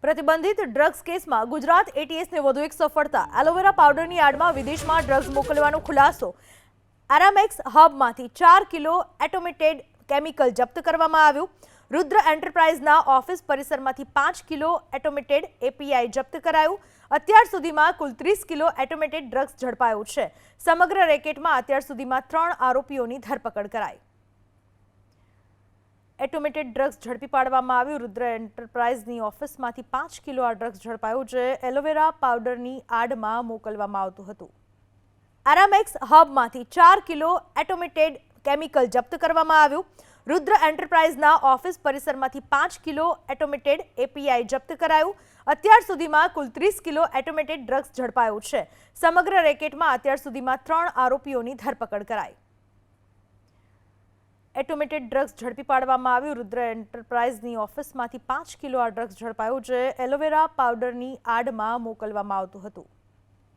પ્રતિબંધિત ડ્રગ્સ કેસમાં ગુજરાત એટીએસને વધુ એક સફળતા। એલોવેરા પાવડરની આડમાં વિદેશમાં ડ્રગ્સ મોકલવાનો ખુલાસો। એરામેક્સ હબમાંથી 4 કિલો એટોમેટેડ કેમિકલ જપ્ત કરવામાં આવ્યું। રુદ્ર એન્ટરપ્રાઇઝના ઓફિસ પરિસરમાંથી 5 કિલો એટોમેટેડ એપીઆઈ જપ્ત કરાયું। અત્યાર સુધીમાં કુલ 30 કિલો એટોમેટેડ ડ્રગ્સ ઝડપાયું છે। સમગ્ર રેકેટમાં અત્યાર સુધીમાં 3 આરોપીઓની ધરપકડ કરાઈ। એટોમેટેડ ડ્રગ્સ ઝડપી પાડવામાં આવ્યું। રુદ્ર એન્ટરપ્રાઇઝની ઓફિસમાંથી 5 કિલો આ ડ્રગ્સ ઝડપાયું, જે એલોવેરા પાવડરની આડમાં મોકલવામાં આવતું હતું। એરામેક્સ હબમાંથી 4 કિલો એટોમેટેડ કેમિકલ જપ્ત કરવામાં આવ્યું। રુદ્ર એન્ટરપ્રાઇઝના ઓફિસ પરિસરમાંથી 5 કિલો એટોમેટેડ એપીઆઈ જપ્ત કરાયું। અત્યાર સુધીમાં કુલ 30 કિલો એટોમેટેડ ડ્રગ્સ ઝડપાયું છે। સમગ્ર રેકેટમાં અત્યાર સુધીમાં 3 આરોપીઓની ધરપકડ કરાઈ। એટોમેટેડ ડ્રગ્સ ઝડપી પાડવામાં આવ્યું। રુદ્ર એન્ટરપ્રાઇઝની ઓફિસમાંથી 5 કિલો આ ડ્રગ્સ ઝડપાયું, જે એલોવેરા પાવડરની આડમાં મોકલવામાં આવતું હતું।